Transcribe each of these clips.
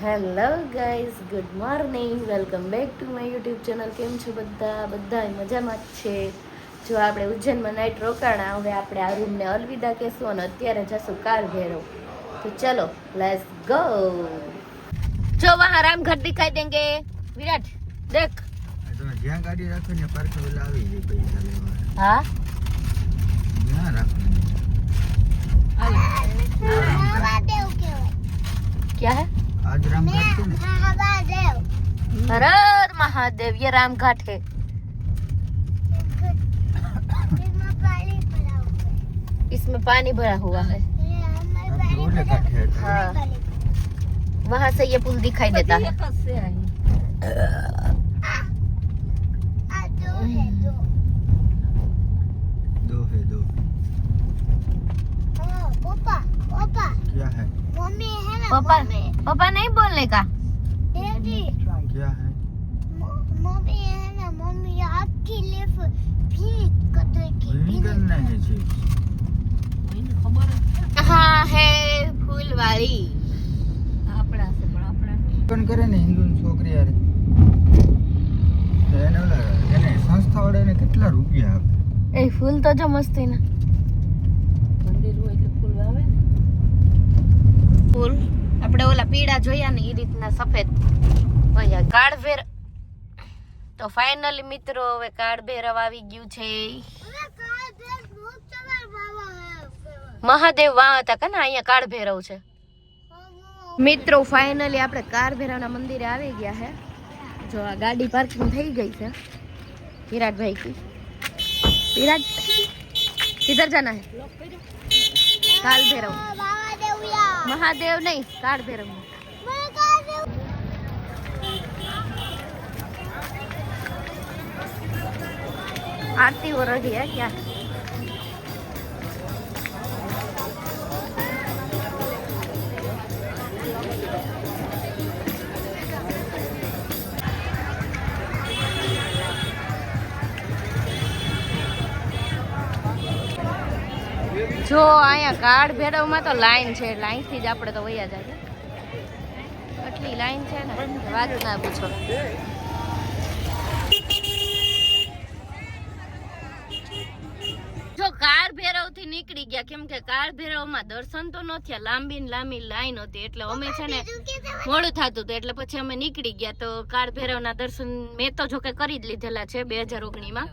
Hello guys, good morning, welcome back to my YouTube channel. કેમ છો બધા મજામાં જ છે. જો આપણે ઉજ્જૈનમાં નાઇટ રોકાણા, હવે આપણે આ રૂમને અલવિદા કહેશું અને અત્યારે જશું કાર ભેરવ. તો ચલો લેટ્સ ગો. જો વહાં રામઘાટ દિખાઈ દેંગે. વિરાટ દેખ, જ્યાં ગાડી રાખો ને પાર્ક વેલા આવી જાય પૈસા લેવા. હા જ્યાં રાખો क्या है? આજ રામઘાટ છે ને हर हर महादेव. ये रामघाट है. इसमें पानी भरा हुआ है. આપણે ઓલે કાંઠે હતા. हाँ, वहाँ से ये पुल दिखाई देता है. दो है दो. क्या है पापा पापा नहीं बोलने का. क्या है नहीं करना है जी. हाँ है फूलवाड़ी. પણ કરે ને હિન્દુ છોકરી યાર એને ઓલા એને સંસ્થા વાળાને કેટલા રૂપિયા આપે. એ ફૂલ તો જો મસ્ત છે ને. મંદિર હોય એટલે ફૂલ વાવે ને. ફૂલ આપણે ઓલા પીળા જોયા ને એ રીતના સફેદ હોય. કાળભેર તો ફાઇનલી મિત્રો હવે કાળભેરવ આવી ગયું છે. મહાદેવ વાહ હતા કે ને અહીંયા કાળભેરવ છે. મિત્રો ફાઇનલી આપણે કાળભેરવના મંદિરે આવી ગયા છે. જો આ ગાડી પાર્કિંગ થઈ ગઈ છે. વિરાટભાઈ की विराट किधर जाना है? काल भैरव. महादेव नहीं, काल भैरव. आरती हो रही है क्या? જો અહીંયા કાળ ભેરવમાં તો લાઈન છે. લાઈનથી જ આપણે તો વયા જાય. આટલી લાઈન છે ને વાત ના પૂછો. જો કાળ ભેરવથી નીકળી ગયા, કેમ કે કાળ ભેરવમાં દર્શન તો ન થયા. લાંબી લાઈન હતી એટલે અમે છે ને મોડું થતું હતું એટલે પછી અમે નીકળી ગયા. તો કાળ ભેરવના દર્શન મેં તો જોકે કરી જ લીધેલા છે 2019માં,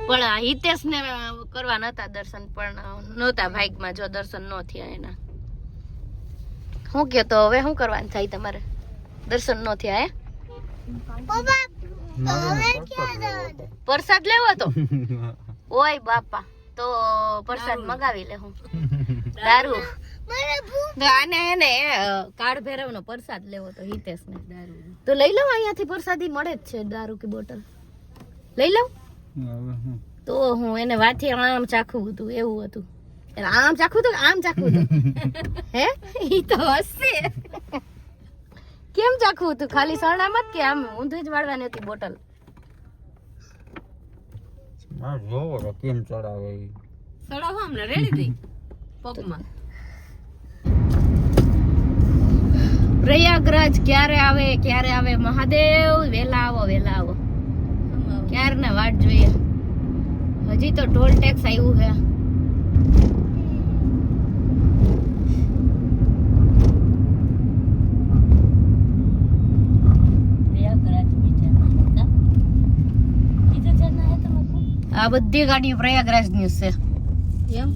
પણ હિતેશ ને કરવા નતા દર્શન, પણ નહોતા ભાગમાં. જો દર્શન ન થયા એના. શું કે તો હવે શું કરવાનું થાય તમારે? દર્શન ન થયા હે? પ્રસાદ લેવો તો ઓય બાપા, તો પ્રસાદ મગાવી લે. હું દારૂ આને એને કાળ ભૈરવ નો પ્રસાદ લેવો તો હિતેશ ને તો લઈ લઉં. અહીંયાથી પ્રસાદી મળે જ છે. દારૂ की બોટલ લઈ લઉં તો હું એને વાથી આમ ચાખવું હતું, એવું હતું. આમ ચાખવું હતું, આમ ચાખવું હતું. હે ઈ તો હશે. કેમ ચાખવું હતું? ખાલી સરણામાં જ કે આમ ઊંધી જ વાળવાની હતી બોટલ? માર જોવો તો કેમ ચડાવે ઈ. ચડાવો અમને રેડી થઈ પગમાં. પ્રયાગરાજ ક્યારે આવે મહાદેવ? વેલા આવો ક્યારના વાટ જોઈએ. હજી તો ટોલ ટેક્સ આવ્યું છે. આ બધી ગાડીઓ પ્રયાગરાજ ની છે એમ.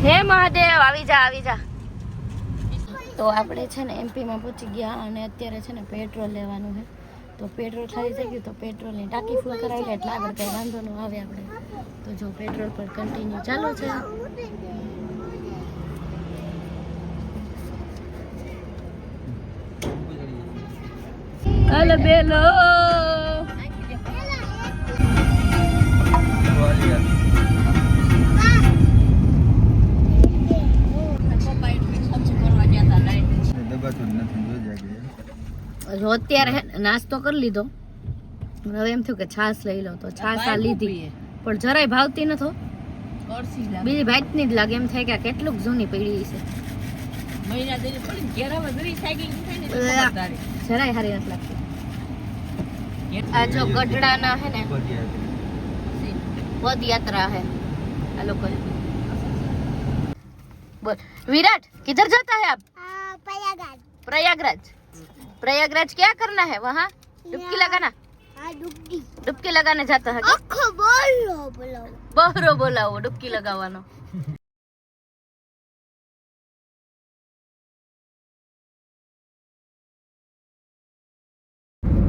હે મહાદેવ આવી જા. તો આપણે છે ને એમપીમાં પહોંચી ગયા અને અત્યારે છે ને પેટ્રોલ લેવાનું છે. તો પેટ્રોલ ખાલી થઈ ગયું તો પેટ્રોલની ટાંકી ફૂલ કરાવી લે એટલે આગળ કંઈ વાંધો ન આવે આપણે. તો જો પેટ્રોલ પર કન્ટિન્યુ ચાલુ છે. હાલો બેલો. પપ્પા જો અત્યારે હે ને નાસ્તો કરી લીધો, હવે એમ થયું કે છાશ લઈ લો, તો છાશ આ લીધી પણ જરાય ભાવતી નતો. બીજી ભાતની જ લાગે, એમ થાય કે આ કેટલુંક જૂની પડી છે. જરાય હારી નથી લાગતી. આ જો ગઢડાના હે ને પદયાત્રા है આ લોકો. बोल विराट किधर जाता है आप? प्रयागराज. प्रयागराज. प्रयागराज क्या करना है वहाँ? डुबकी लगाना. डुबकी लगाने जाता है. बहरो बोलाવો ડुबकी લગાવવાનો.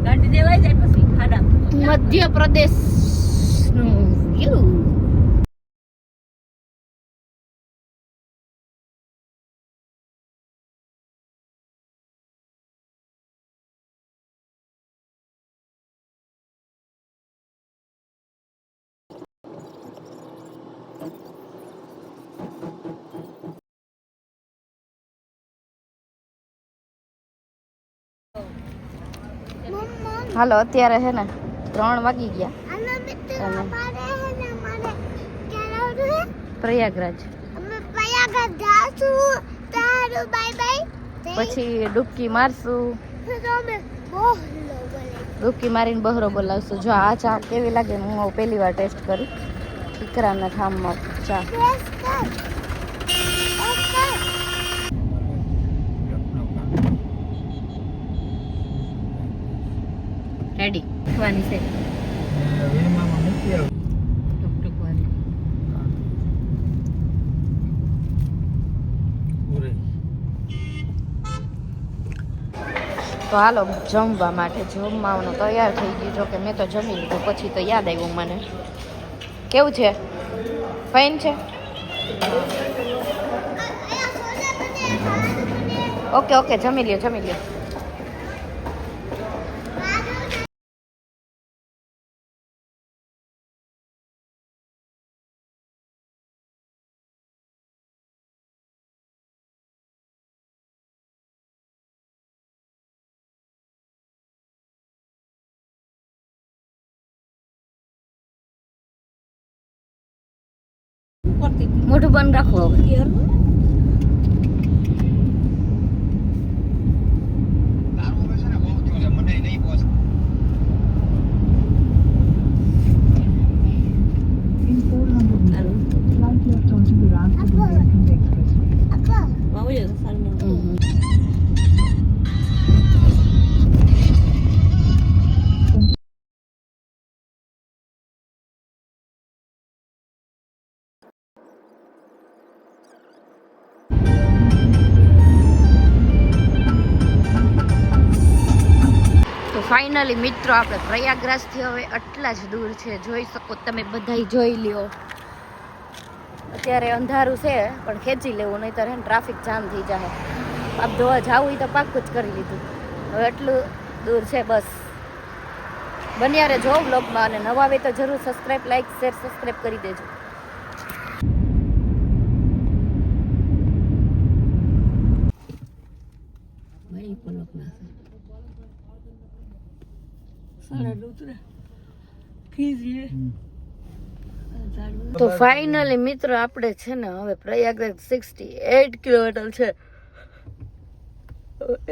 ગાડી દેવાય જાય પછી ખાડા. મધ્ય પ્રદેશ નું વ્યૂ. હાલો અત્યારે હે ને 3 વાગી ગયા. પ્રયાગરાજ પછી ડૂબકી મારશું. ડૂબકી મારીને બહરો બોલાવશું. જો આ ચા કેવી લાગે હું પહેલી વાર ટેસ્ટ કરી. ઠીકરાના ઠામમાં ચા. રેડી ખવાની છે. તો હાલો જમવા માટે. જમવાનું તૈયાર થઈ ગયું. જો કે મેં તો જમી લીધું, પછી તો યાદ આવ્યું મને. કેવું છે? ફાઇન છે. ઓકે ઓકે જમી લ્યો જમી લ્યો. મોઢું બંધ રાખો હવે. ફાઇનલી મિત્રો આપણે પ્રયાગરાજથી હવે આટલા જ દૂર છે. જોઈ શકો તમે બધાય જોઈ લ્યો. અત્યારે અંધારું છે પણ ખેંચી લેવું, નહીંતર હે ટ્રાફિક જામ થઈ જાય. આપ ધોવા જાવું હોય તો પાક્કું જ કરી લીધું. હવે એટલું દૂર છે બસ. બન્યા રહેજો વ્લોગમાં, અને નવા આવે તો જરૂર સબસ્ક્રાઈબ, લાઈક, શેર, સબસ્ક્રાઈબ કરી દેજો. તો ફાઇનલી મિત્રો આપણે છે ને હવે પ્રયાગરાજ 68 કિલોમીટર છે.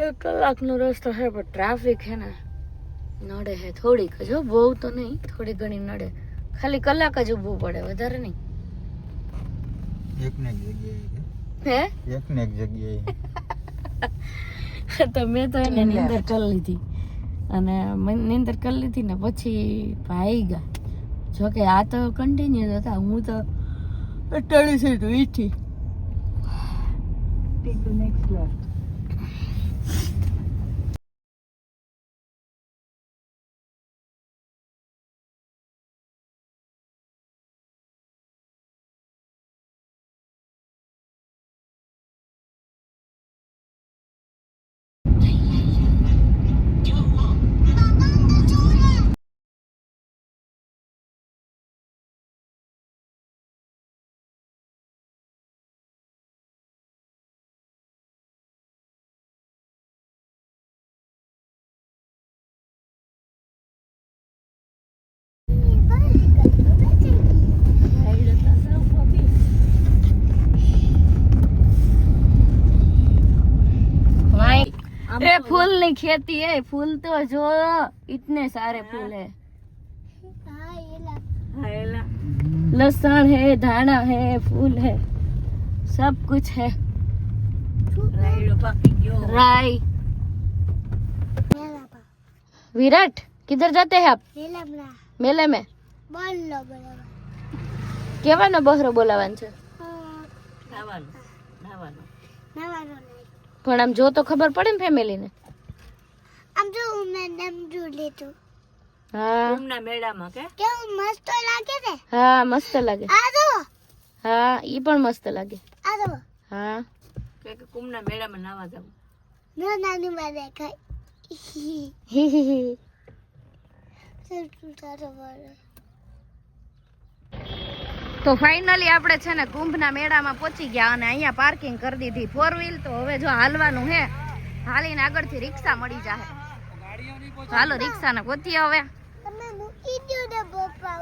1 કલાકનો રસ્તો છે પણ ટ્રાફિક છે ને નડે છે થોડીક. જો બહુ તો નહીં, થોડી ઘણી નડે. ખાલી કલાક જ ઊભું પડે, વધારે નહીં. એક ને એક જગ્યાએ હે એક ને એક જગ્યાએ તો મેં તો એને નીંદર કરી લીધી, અને નીંદર કરી લીધી ને પછી ભાઈ ગયા. જોકે આ તો કન્ટિન્યુ હતા, હું તો ટળી છે તો ઈથી. ए फूल नहीं खेती है, फूल तो जो इतने सारे फूल है। लहसुन है, धाना है, फूल है, सब कुछ है। राई। विराट किधर जाते हैं आप? मेले में કેવાનો બહરો બોલાવાનો છે? પણ આમ જો તો ખબર પડે ને ફેમિલી ને. આમ જો મેડમ જો લેતો. હા કુંભના મેળામાં કેવું મસ્ત લાગે છે. હા મસ્ત લાગે. આ જો. હા ઈ પણ મસ્ત લાગે. આ જો. હા કે કુંભના મેળામાં નાવા જાવ. ના નાની મારે ખાય. હી હી હી. તો ફાઇનલી આપણે છે ને કુંભના મેળામાં પહોંચી ગયા અને અહીંયા પાર્કિંગ કરી દીધી 4 વ્હીલ. તો હવે જો હાલવાનું હે, હાલીને આગળથી રિક્ષા મળી જાહે. હાલો રિક્ષાને ગોતીએ હવે. તમે મૂકી દો ને પપ્પા.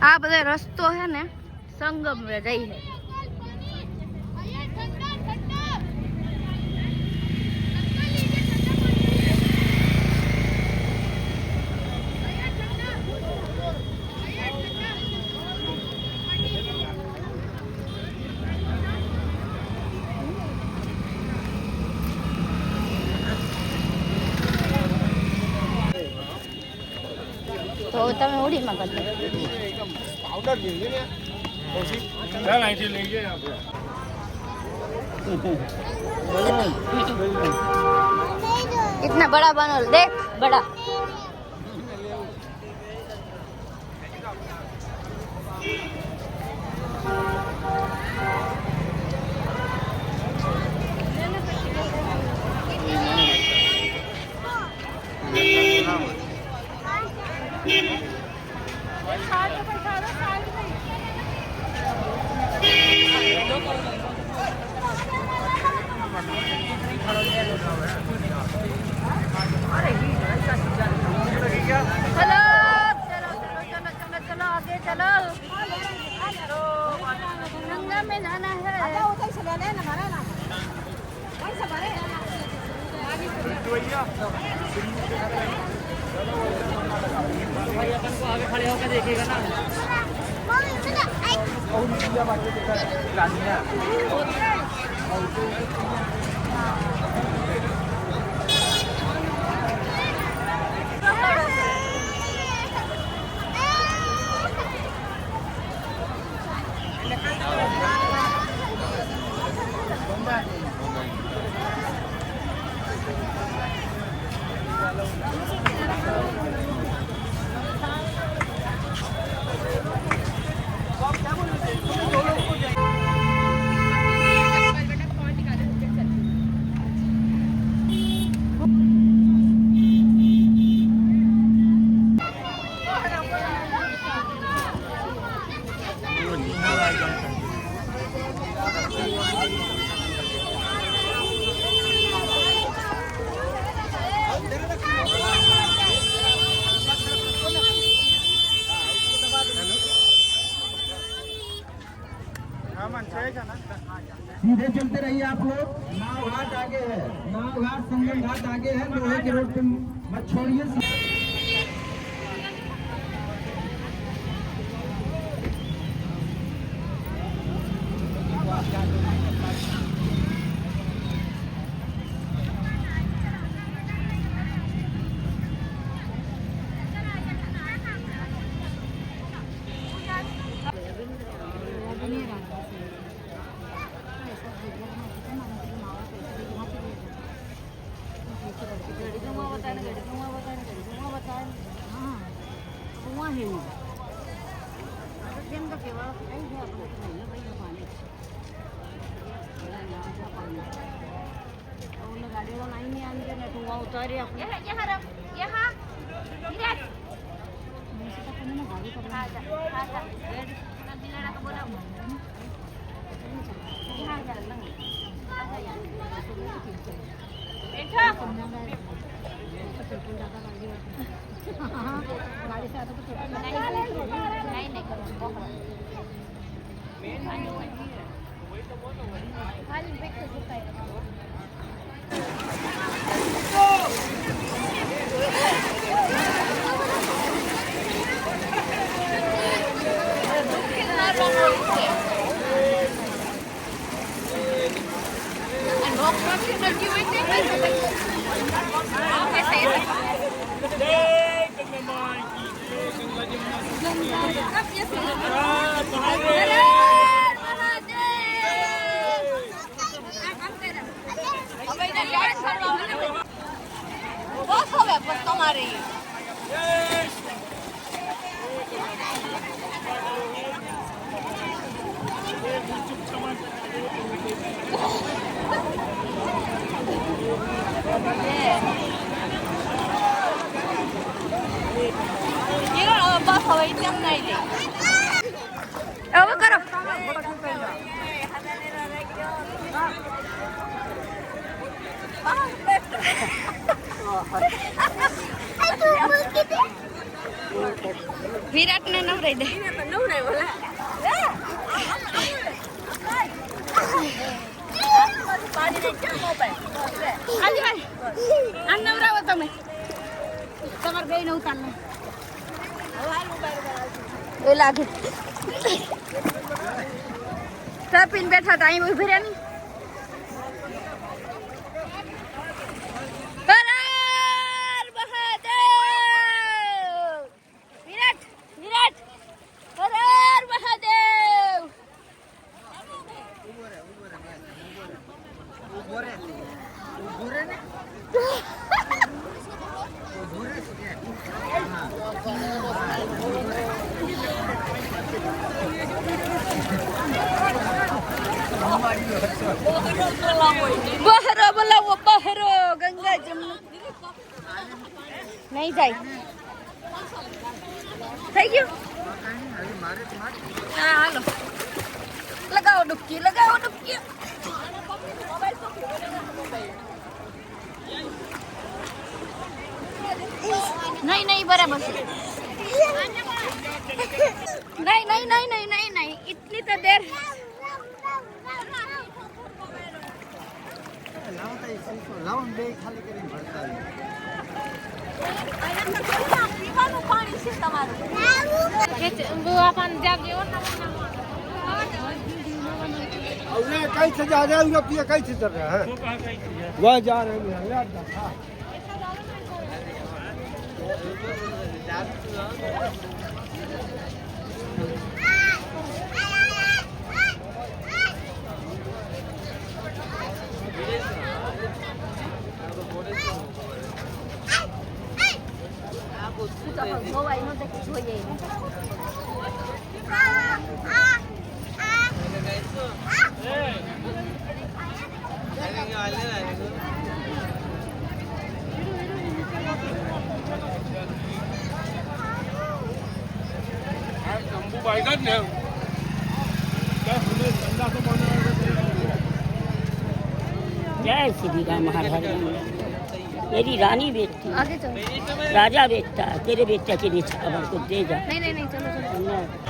આ બધો રસ્તો હે ને સંગમ મે જઈ હે. તો તમે ઉડીમાં કરજો. इतना बड़ा बनो देख बड़ा. चलो चलो चलो चलो चलो आगे चलो. गंगा में जाना है. आगे खड़े होकर देखेगा ना. सीधे चलते रहिए आप लोग। नाव घाट आगे है, नाव घाट संगम घाट आगे है, लोहे के रोड पे मत छोड़िए। હવે કરો વિરાટ ને નવરાઈ દે નવરાવો તમે તમારે બે ને ઉતાર એ લાગે પીને બેઠા હતા અહીં ઉભી રહ્યા બહેરો બોલાવો બહેરો ગંગા જમના નહીં જાય થઈ ગયું હા હાલો લગાવો ડૂબકી नहीं बराबर से नहीं इतनी तो देर उन्हें कैसे जा रहे हैं उनको किए कैसे चल रहे हैं वह जा रहे हैं यार जय श्री राम हर हर मेरी रानी बेचती आगे चलो राजा बेचता तेरे बेचा के लिए खबर को दे जा नहीं नहीं नहीं चलो चलो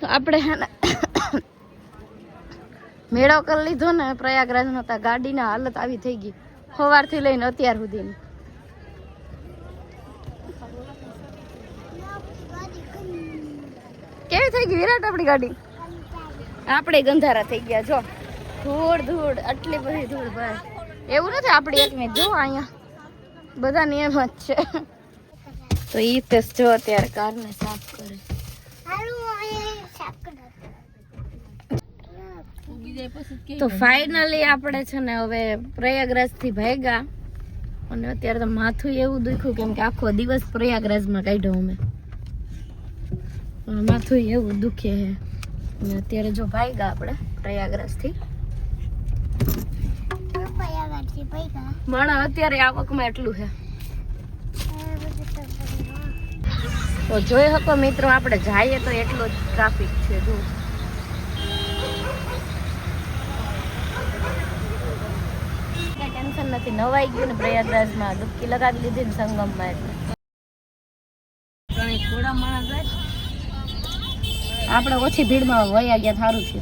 આપણે હે ને મેળો કરી લીધો ને પ્રયાગરાજ નો ગાડીના હાલત આવી થઈ ગઈ સવારથી લઈને અત્યાર સુધીની કેવી થઈ ગઈ વિરાટ આપણી ગાડી આપણે ગંધારા થઈ ગયા જો ધૂળ ધૂળ આટલી બધી ધૂળ ભાઈ એવું નથી આપણી એકને જો અહીંયા બધા નિયમ જ છે તો ઈ તે જો અત્યારે કારને સાફ કરે તો ફાઇનલી આપણે છે ને હવે પ્રયાગરાજ થી ભાગ્યા અને અત્યારે તો માથું એવું દુખ્યું કેમ કે આખો દિવસ પ્રયાગરાજમાં કાઢ્યો અમે માથું એવું દુખે છે અને અત્યારે જો ભાગ્યા આપણે પ્રયાગરાજ થી માણા અત્યારે આવકમાં એટલું છે તો જોઈ શકો મિત્રો આપણે જઈએ તો એટલો જ ટ્રાફિક છે જો ટેન્શન નથી નવાઈ ગયું ને પ્રયાગરાજમાં ડૂબકી લગાવી લીધી ને સંગમમાં એટલે થોડા માણસ આપણે ઓછી ભીડમાં વયા ગયા સારું છે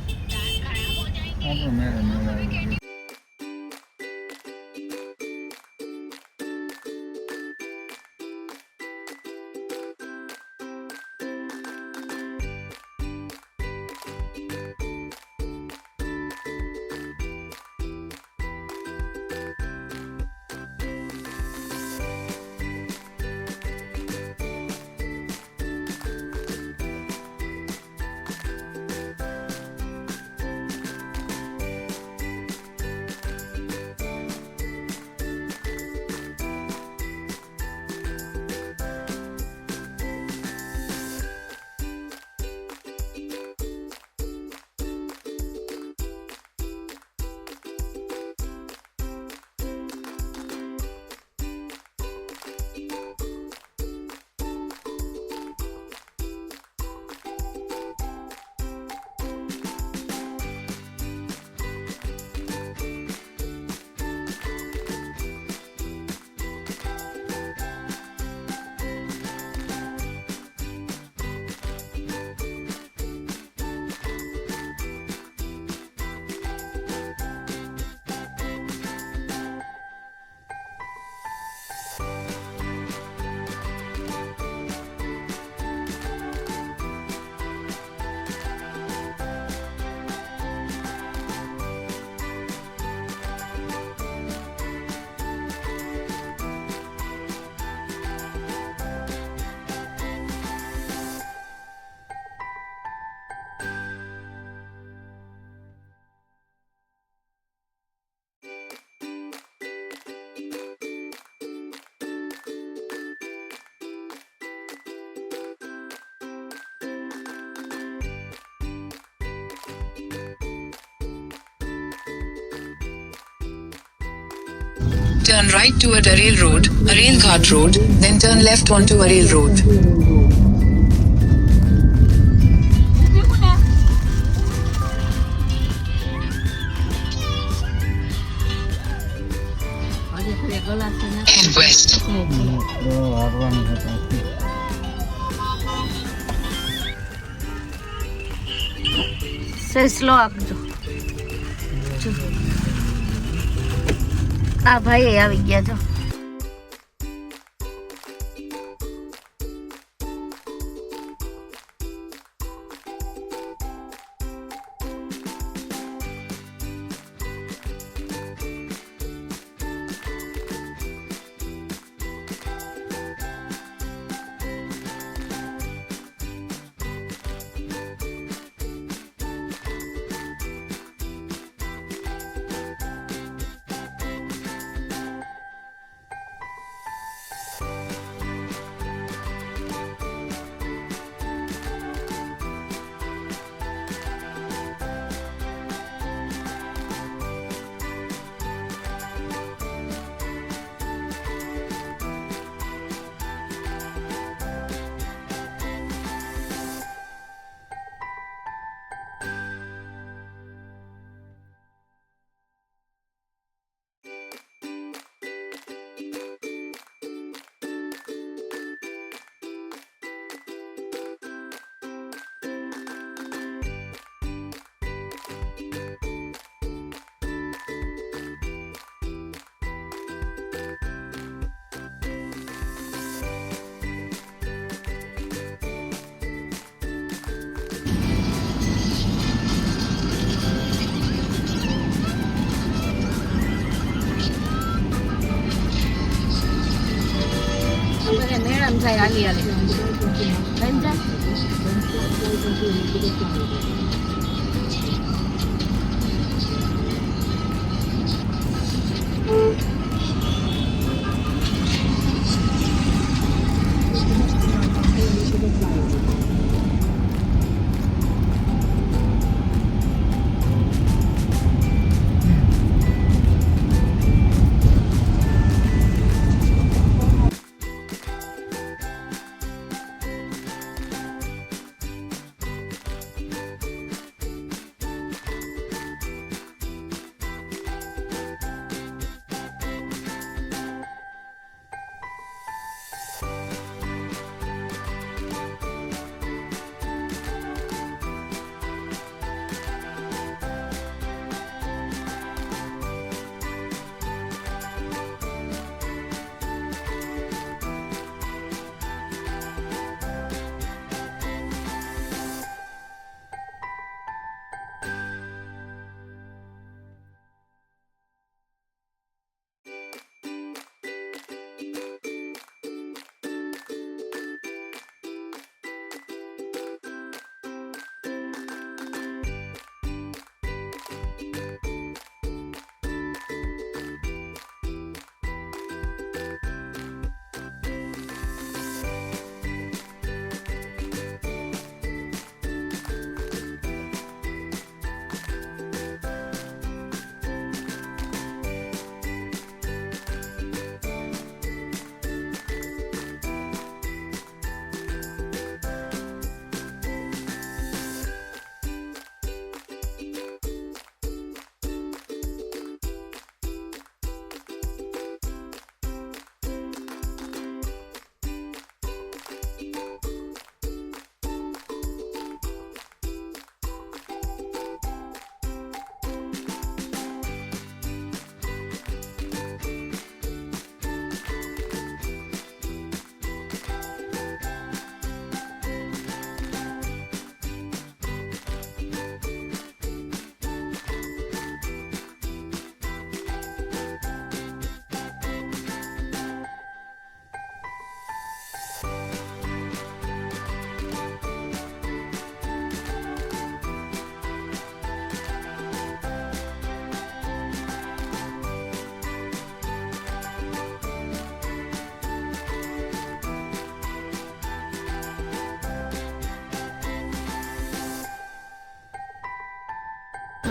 Turn right toward Arel Road, Arel Ghat Road, then turn left onto Arel Road. Head west. Slow આપજો. આ ભાઈ આવી ગયા છો. મેડમ જાય હાલી હાલી બેન જાય.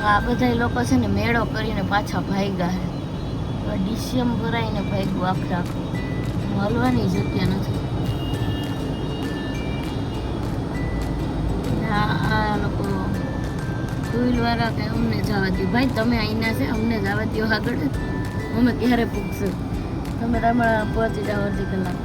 આ બધા લોકો છે ને મેળો કરીને પાછા ભાગ્યા છે. ડીસીએમ ભરાઈને ભાગ્યું આખે આખું હલવાની જગ્યા નથી. આ લોકો ટુ વ્હીલ વાળા કે અમને જવા દો ભાઈ, તમે અહીંના છે અમને જવા દો આગળ, અમે ક્યારે પૂગશું, તમે તમારા પહોંચી જાઓ અડધી કલાક.